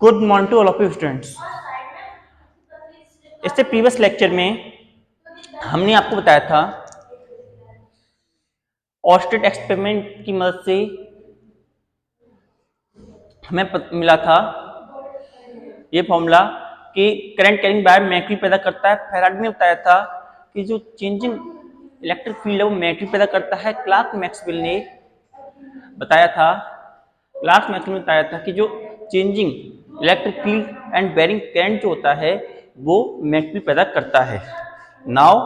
Good morning to all of you students. इससे previous lecture में हमने आपको बताया था ऑस्टेट एक्सपेरिमेंट की मदद से हमें मिला था ये फॉर्मूला कि करंट कैरिंग वायर मैग्नेटिक पैदा करता है। फैराडे ने बताया था कि जो चेंजिंग इलेक्ट्रिक फील्ड है वो मैग्नेटिक पैदा करता है। क्लार्क मैक्सवेल ने बताया था कि जो changing electric field and varying current जो होता है वो मैग्नेटिक पैदा करता है। Now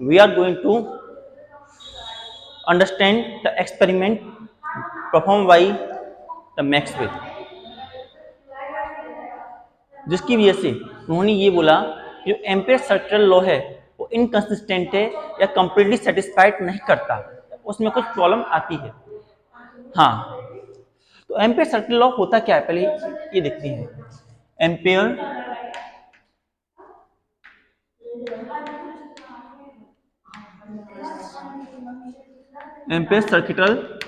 we are going to understand the experiment performed by the Maxwell, जिसकी वजह से उन्होंने ये बोला जो एम्पेयर सर्कुलर लॉ है वो इनकंसिस्टेंट है या कंप्लीटली सेटिस्फाइड नहीं करता, उसमें कुछ प्रॉब्लम आती है। हाँ, तो एम्पेयर सर्कुलर लॉ होता क्या है पहले ये देखते हैं। Ampere circular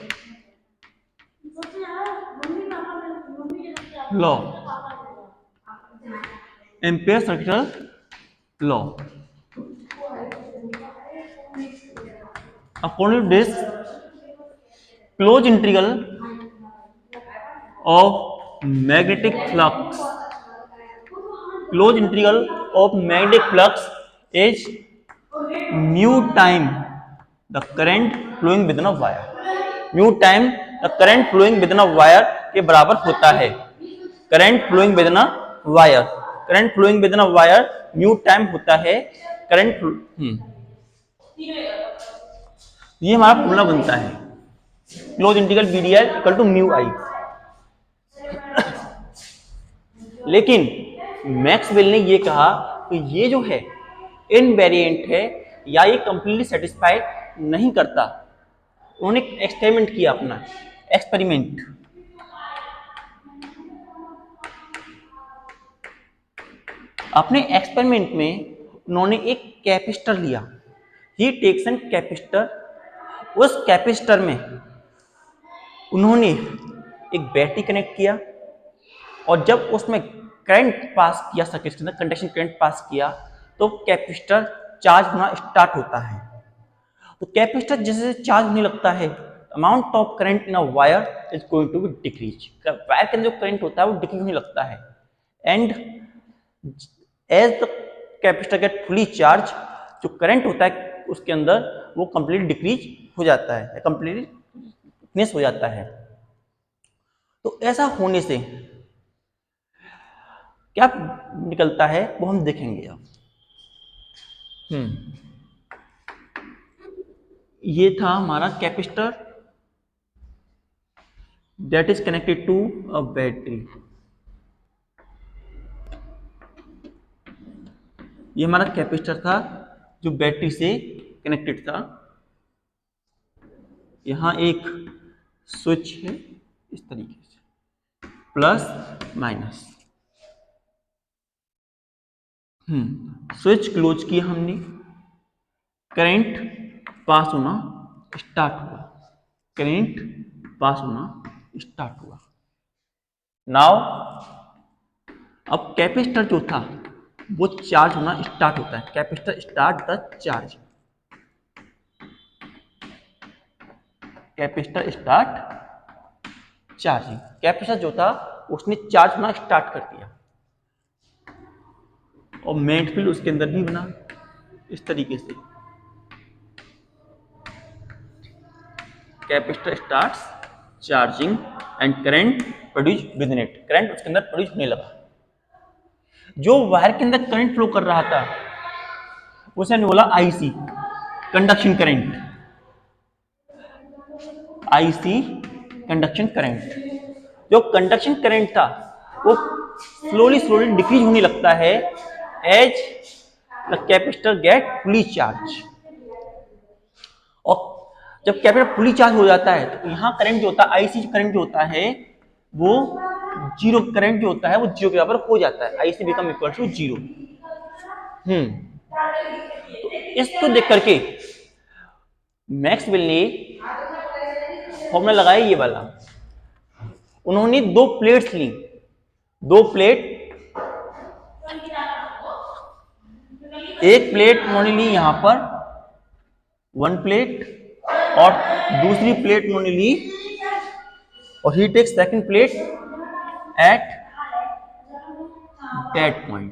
law, ampere circular law according to this closed integral of magnetic flux, closed integral of magnetic flux is mu time the current flowing within a wire, mu time the current flowing within a wire के बराबर होता है। Current flowing within a wire, current flowing within a wire mu time होता है current. ये हमारा formula बनता है close integral BDI equal to mu I. लेकिन मैक्सवेल ने ये कहा कि ये जो है इनवेरिएंट है या ये कंप्लीटली सेटिस्फाइड नहीं करता। उन्होंने एक्सपेरिमेंट किया, अपना एक्सपेरिमेंट। अपने एक्सपेरिमेंट में उन्होंने एक कैपेसिटर लिया, ही टेक्स एन कैपेसिटर। उस कैपेसिटर में उन्होंने एक बैटरी कनेक्ट किया और जब उसमें करंट पास किया, सर्किट के अंदर कंडक्शन करंट पास किया तो कैपेसिटर चार्ज होना स्टार्ट होता है। तो कैपेसिटर जैसे चार्ज होने लगता है, amount of current in a wire is going to be decrease. Wire के अंदर जो करंट होता है वो डिक्रीज होने लगता है। And as the capacitor get fully charge, जो करंट होता है उसके अंदर वो कंप्लीट डिक्रीज हो जाता है, कंप्लीटली फिनिश हो जाता है। तो ऐसा होने से क्या निकलता है वो हम देखेंगे अब। ये था हमारा capacitor that is connected to a battery. ये हमारा कैपेसिटर था जो बैटरी से कनेक्टेड था। यहां एक स्विच है इस तरीके से, प्लस माइनस। स्विच क्लोज किया हमने, करंट पास होना स्टार्ट हुआ, करंट पास होना स्टार्ट हुआ। नाउ अब कैपेसिटर जो था वो चार्ज होना स्टार्ट होता है। Capacitor start the charge, capacitor start charging. Capacitor जो था उसने चार्ज होना स्टार्ट कर दिया और मैग्नेटिक फील्ड उसके अंदर भी बना इस तरीके से। Capacitor starts charging and current produce with in it, current उसके अंदर प्रोड्यूस होने लगा। जो वायर के अंदर करंट फ्लो कर रहा था उसे हमने बोला IC, conduction current, IC conduction current. जो कंडक्शन करंट था वो स्लोली स्लोली डिक्रीज होने लगता है as the capacitor get fully charge. और जब कैपेसिटर फुली चार्ज हो जाता है तो यहाँ करंट जो होता है, आईसी करंट जो होता है वो जीरो, करंट जो होता है वो जीरो के बराबर हो जाता है। IC become equal to zero. तो इसको देख करके मैक्सवेल ने फॉर्मूला लगाया ये वाला। उन्होंने दो प्लेट्स ली, दो प्लेट, एक प्लेट उन्होंने ली यहां पर, वन प्लेट, और दूसरी प्लेट उन्होंने ली, और he take second plate at that point.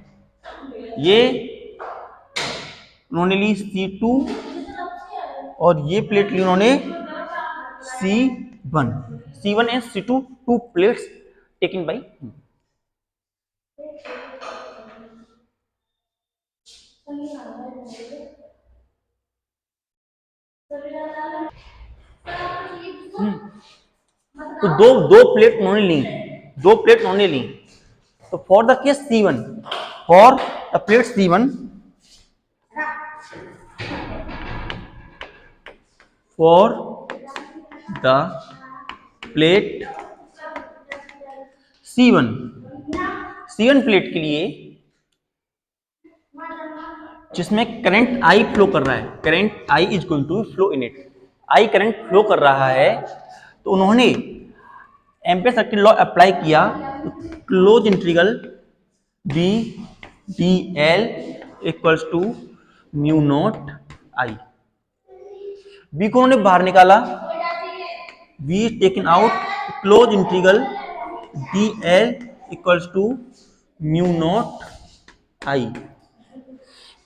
ये उन्होंने ली C2 और ये प्लेट ली उन्होंने C1। C1 and C2, to plates taken by. तो दो दो प्लेट उन्होंने ली, दो प्लेट उन्होंने ली। तो for the case C1, for the plate C1, for the plate C1, C1 plate के लिए जिसमें करंट I फ्लो कर रहा है, current I is going to flow in it, I current flow कर रहा है, तो उन्होंने एम्पियर सर्किट लॉ अप्लाई किया। तो close integral B D L equals to mu not I. B को उन्होंने बाहर निकाला, B taken out, close integral D L equals to mu not I.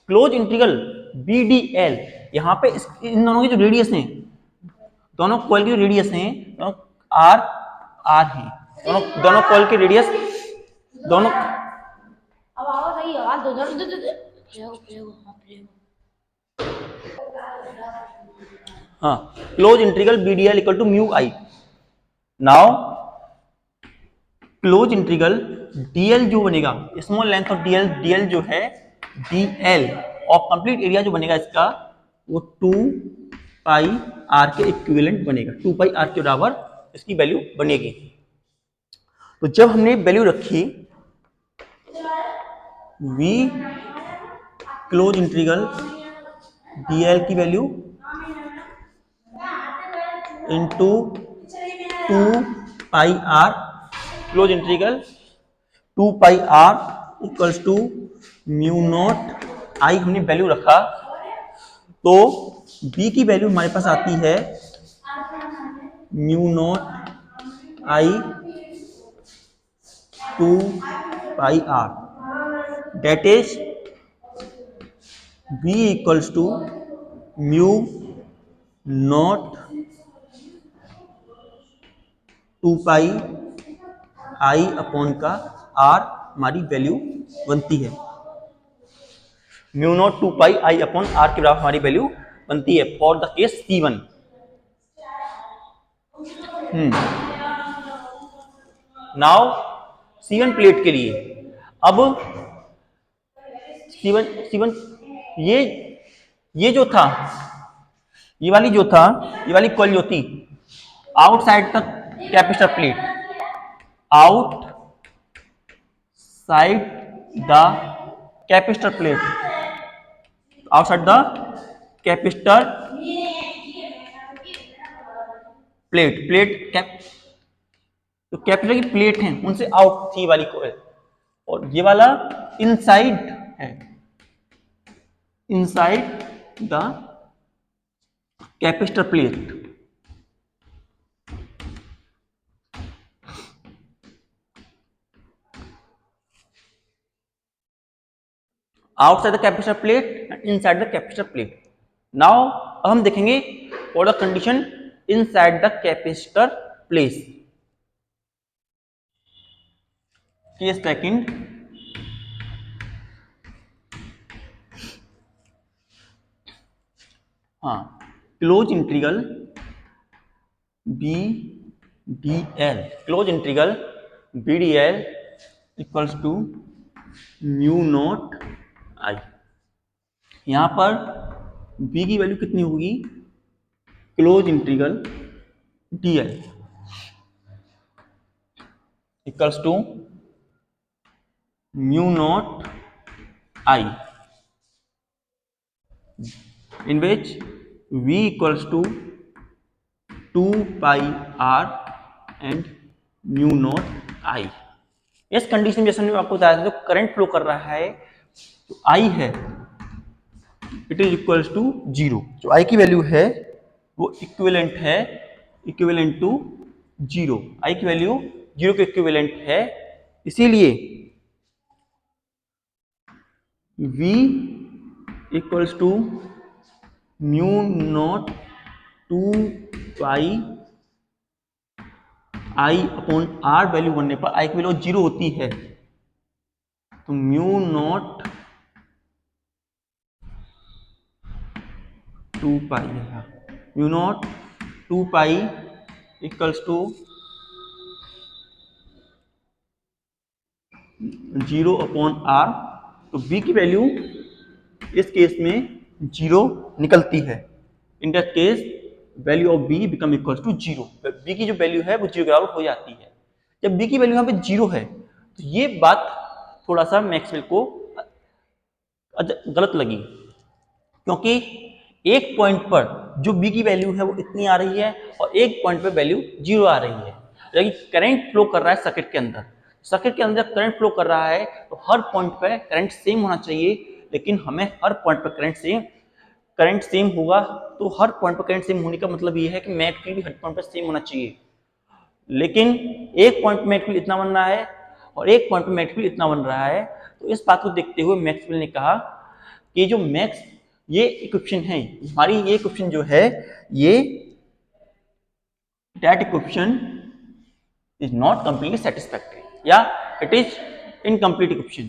Close integral B D L, यहां पे इन दोनों की जो रेडियस है, दोनों कॉइल की जो रेडियस है, दोनों आर आर है, दोनों दोनों कॉइल की रेडियस, दोनों हाँ, close integral B D L equal to mu I. Now close integral DL जो बनेगा, small length of DL, DL जो है डीएल और कंप्लीट एरिया जो बनेगा इसका, वो 2 पाई आर के इक्विवेलेंट बनेगा, 2 पाई आर के बराबर इसकी वैल्यू बनेगी। तो जब हमने वैल्यू रखी v क्लोज इंटीग्रल डीएल की value into 2 pi R, close integral 2 pi R equals to mu not I हमने वैल्यू रखा, तो b की वैल्यू हमारे पास आती है mu not I 2 pi R, that is b equals to mu naught 2 pi I upon का R हमारी वैल्यू बनती है। Mu naught 2 pi I upon R के बराबर हमारी वैल्यू बनती है for the case C1। Now C1 plate के लिए, अब C1 ये जो था, ये वाली कॉइल जो थी outside the capacitor plate, outside the capacitor plate, outside the capacitor plate तो कैपेसिटर की प्लेट है उनसे आउट थी वाली कॉइल, और ये वाला इनसाइड है, inside the capacitor plate. Outside the capacitor plate and inside the capacitor plate. Now हम देखेंगे for the condition inside the capacitor place. Case second, हाँ, close integral B D L, close integral B D L equals to mu not I. यहां पर b की value कितनी होगी, close integral D L equals to mu not I, in which v equals to 2 pi r and mu naught I। इस condition में जैसे मैंने आपको बताया था, जो करंट फ्लो कर रहा है, तो आई है, it is equals to zero. जो आई की वैल्यू है वो इक्विवेलेंट है, इक्विवेलेंट टू जीरो। आई की वैल्यू जीरो के इक्विवेलेंट है, इसीलिए V equals to mu naught 2 pi I upon R. Value बनने पर आई की वैल्यू जीरो होती है, तो म्यू नॉट 2 पाई है, mu naught 2 pi equals to zero upon R. तो बी की वैल्यू इस केस में जीरो निकलती है। In that case value of B become equal to zero. B की जो वैल्यू है वो जीरो के बराबर हो जाती है। जब बी की वैल्यू यहाँ पे जीरो है, तो ये बात थोड़ा सा मैक्सवेल को गलत लगी, क्योंकि एक पॉइंट पर जो बी की वैल्यू है वो इतनी आ रही है और एक पॉइंट पर वैल्यू जीरो आ रही है। लेकिन करंट फ्लो कर रहा है सर्किट के अंदर, सर्किट के अंदर करंट फ्लो कर रहा है, तो हर पॉइंट पर करंट सेम होना चाहिए। लेकिन हमें हर पॉइंट पर करंट सेम होगा, तो हर पॉइंट पर करंट सेम होने का मतलब ये है कि मैट फील्ड भी हर पॉइंट पर सेम होना चाहिए। लेकिन एक पॉइंट पे मैट फील्ड इतना बन रहा है और एक पॉइंट पे मैट फील्ड इतना बन रहा है, तो इस बात को देखते हुए मैक्सवेल ने कहा कि जो मैक्स ये इक्वेशन है, हमारी ये इक्वेशन जो है, ये that equation is not completely satisfactory, या इट इज इनकम्प्लीट इक्वेशन।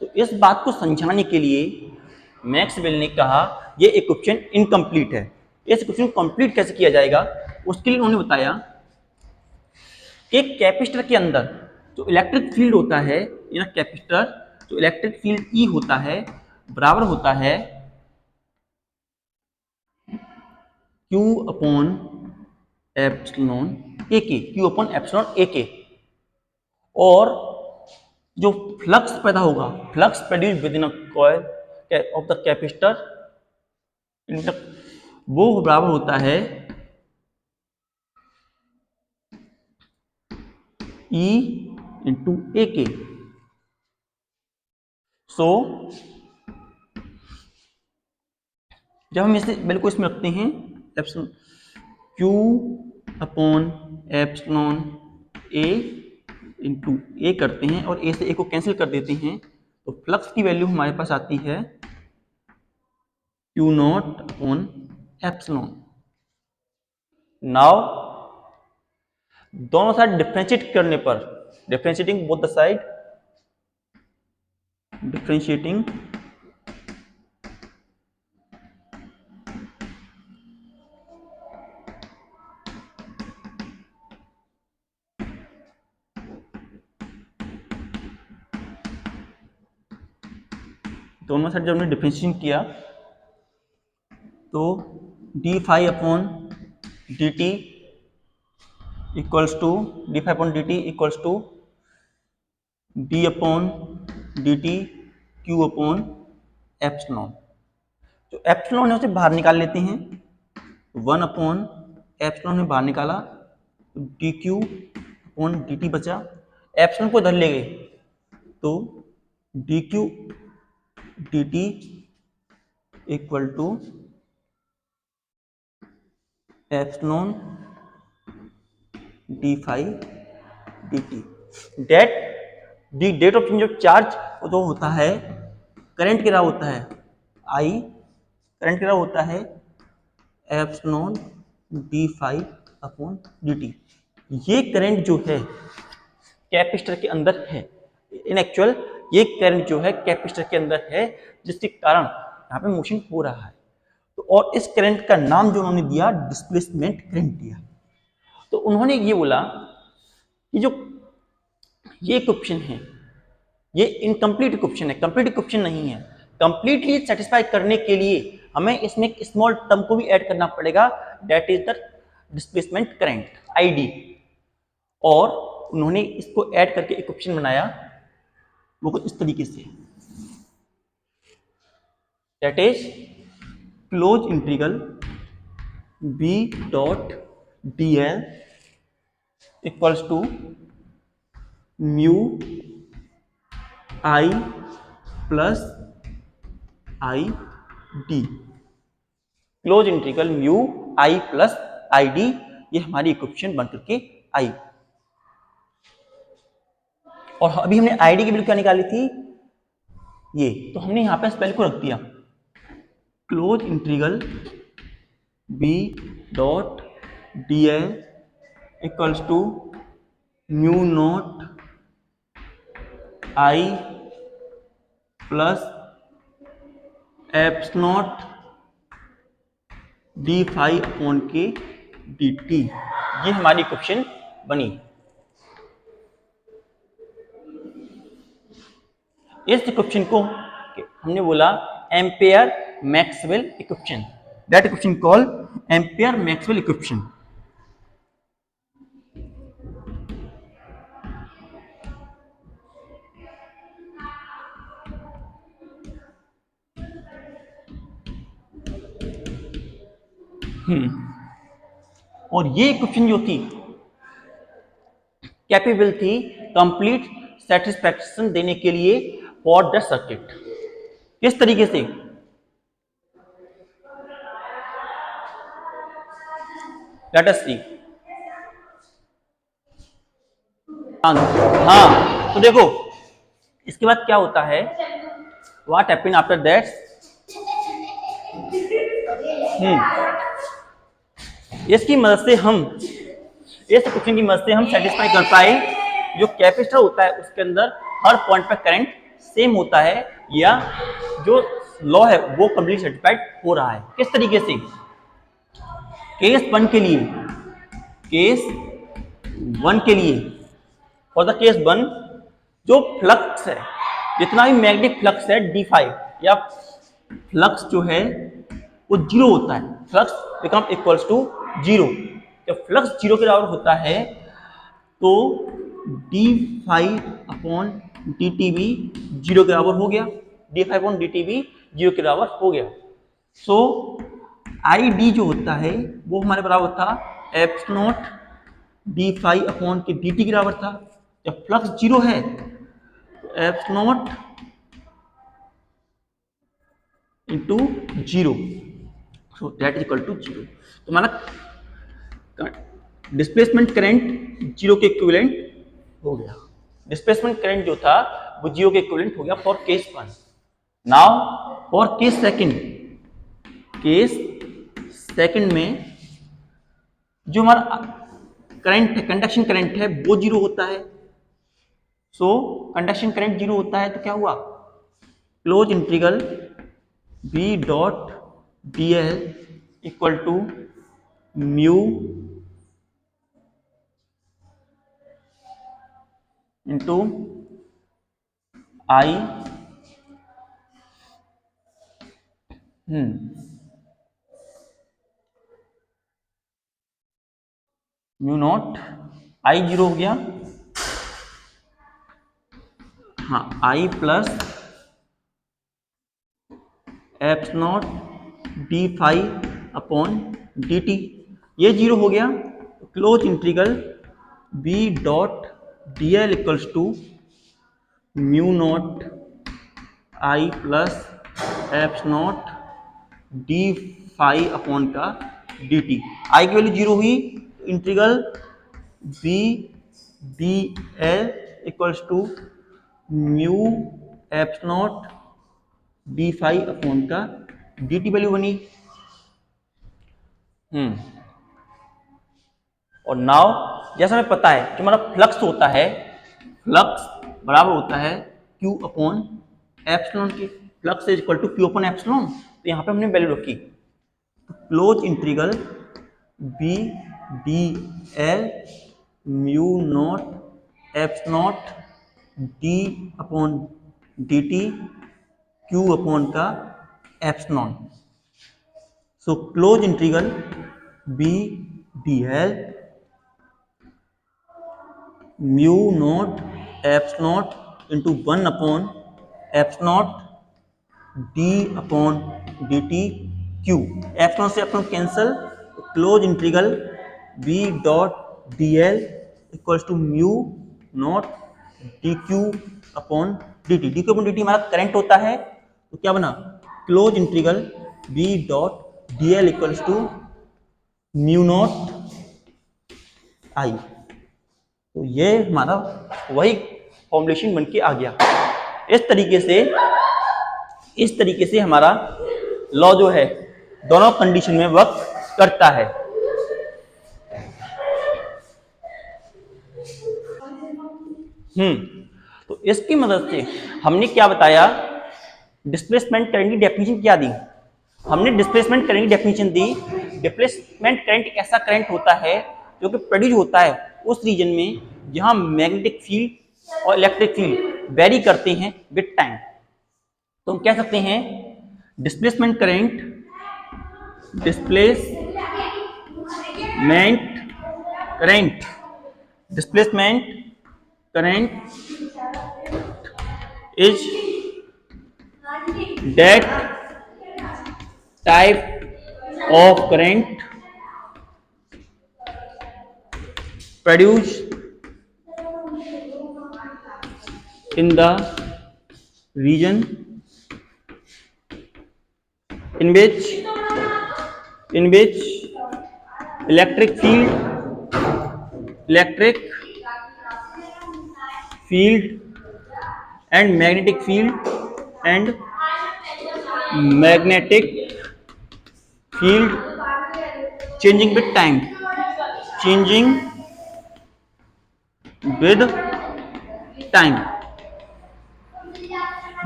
तो इस बात को समझाने के लिए मैक्सवेल ने कहा ये इक्वेशन इनकम्प्लीट है। इस इक्वेशन को कंप्लीट कैसे किया जाएगा, उसके लिए उन्होंने बताया कि कैपेसिटर के अंदर जो इलेक्ट्रिक फील्ड होता है, इन कैपेसिटर जो इलेक्ट्रिक फील्ड ई होता है बराबर होता है Q अपॉन एप्सिलॉन ए के, Q अपॉन एप्सिलॉन ए के। और जो फ्लक्स पैदा होगा, flux produce with in a coil of the capacitor, वो बराबर होता है E इंटू ए के। सो जब हम इसे वैल्यू को इसमें रखते हैं, एप्सिलॉन Q अपॉन एप्सिलॉन ए इंटू ए करते हैं और ए से ए को कैंसिल कर देते हैं, तो फ्लक्स की वैल्यू हमारे पास आती है Q naught upon epsilon. Now दोनों साइड डिफरेंशिएट करने पर, differentiating both the side, differentiating दोनों साइड जब हमने डिफरेंशिएशन किया, तो D phi upon D T equals to D phi upon D T equals to D upon D T Q upon epsilon. जो epsilon है उसे बाहर निकाल लेते हैं, वन अपॉन एप्सिलॉन में बाहर निकाला, तो D Q upon D T बचा। एप्सिलॉन को इधर ले गए, तो D Q D T equal to epsilon D phi D T. That the rate of change of charge जो होता है, करंट कितना होता है आई, करंट कितना होता है epsilon D phi upon D T. ये करंट जो है कैपेसिटर के अंदर है, इन एक्चुअल ये करंट जो है कैपेसिटर के अंदर है, जिसके कारण यहाँ पे मोशन हो रहा है। तो और इस करंट का नाम जो उन्होंने दिया, डिस्प्लेसमेंट करंट दिया। तो उन्होंने ये बोला कि जो ये इक्वेशन है ये इनकम्प्लीट इक्वेशन है, कंप्लीट इक्वेशन नहीं है। कंप्लीटली सेटिस्फाई करने के लिए हमें इसमें एक स्मॉल टर्म को भी ऐड करना पड़ेगा, that is the displacement current ID. और उन्होंने इसको ऐड करके इक्वेशन बनाया, वो कुछ इस तरीके से, that is close integral B dot D L equals to mu I plus I D. Close integral mu I plus I D, ये हमारी इक्वेशन बन करके आई। और अभी हमने आई डी की वैल्यू क्या निकाली थी, ये तो हमने यहां पे इस वैल्यू को रख दिया। Close integral B dot D L equals to mu not I plus eps not D phi upon के डी टी, ये हमारी इक्वेशन बनी। इस इक्वेशन को हमने बोला Ampere Maxwell equation, that equation called Ampere Maxwell equation. और ये इक्वेशन जो थी कैपेबल थी कंप्लीट सेटिस्फैक्शन देने के लिए फॉर द सर्किट। किस तरीके से, लेट अस सी। हाँ तो देखो इसके बाद क्या होता है, व्हाट हैपेन आफ्टर दैट। इसकी मदद से हम, इस क्वेश्चन की मदद से हम सेटिस्फाई कर पाए जो कैपेसिटर होता है उसके अंदर हर पॉइंट पर करंट सेम होता है, या जो लॉ है वो कंप्लीट सेटिस्फाइड हो रहा है। किस तरीके से, केस वन के लिए, केस वन के लिए, फॉर द केस वन जो फ्लक्स है, जितना भी मैग्नेटिक फ्लक्स है d5 या फ्लक्स जो है वो जीरो होता है, flux become equals to zero. जब फ्लक्स जीरो के बराबर होता है तो d5 अपॉन dt भी जीरो के बराबर हो गया, d5 अपॉन dt भी जीरो के बराबर हो गया। सो id जो होता है वो हमारे बराबर था एप्स नॉट d5 अपॉन के dt के बराबर था। जब फ्लक्स जीरो है तो eps not into zero, so that is equal to zero. तो हमारा डिस्प्लेसमेंट करंट जीरो के इक्विवेलेंट हो गया। डिस्प्लेसमेंट करंट जो था वो जीरो के इक्विवेलेंट हो गया for case one. Now for case second, case second में जो हमारा करंट है, कंडक्शन करंट है, वो जीरो होता है। सो कंडक्शन करंट जीरो होता है तो क्या हुआ, close integral B dot D L equal to mu into I mu not, I zero हो गया, हाँ I plus eps not D phi upon D T, ये जीरो हो गया। Close integral B dot D L equals to mu not I plus eps not D phi upon का D T. I की value zero हुई, integral B D L equals to mu eps not D phi upon का D T value बनी। और now जैसा हमें पता है जो हमारा फ्लक्स होता है, फ्लक्स बराबर होता है Q अपॉन एप्सिलॉन के, flux is equal to Q upon epsilon. तो यहाँ पे हमने वैल्यू रखी, close integral B D L mu not eps not D upon D T Q upon का epsilon. So close integral B D L mu not eps not into one upon eps not D upon D T Q. Epsilon से epsilon cancel, close integral B dot D L equals to mu not D Q upon D T. D Q upon D T हमारा current होता है, तो क्या बना, close integral B dot D L equals to mu not I. तो ये हमारा वही फॉर्मुलेशन बन के आ गया। इस तरीके से हमारा लॉ जो है दोनों कंडीशन में वर्क करता है। तो इसकी मदद से हमने क्या बताया, डिस्प्लेसमेंट करंट की डेफिनेशन क्या दी। हमने डिस्प्लेसमेंट करंट की डेफिनेशन दी। डिस्प्लेसमेंट करंट एक ऐसा करंट होता है जो कि प्रोड्यूस होता है उस रीजन में जहां मैग्नेटिक फील्ड और इलेक्ट्रिक फील्ड वेरी करते हैं विद टाइम। तो हम कह सकते हैं displacement current is that type of current produced in the region in which electric field and magnetic field changing with time,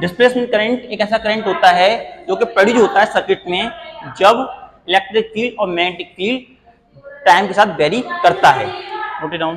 displacement current एक ऐसा करंट होता है जो कि प्रोड्यूस होता है सर्किट में जब इलेक्ट्रिक फील्ड और मैग्नेटिक फील्ड टाइम के साथ वेरी करता है। Note it down.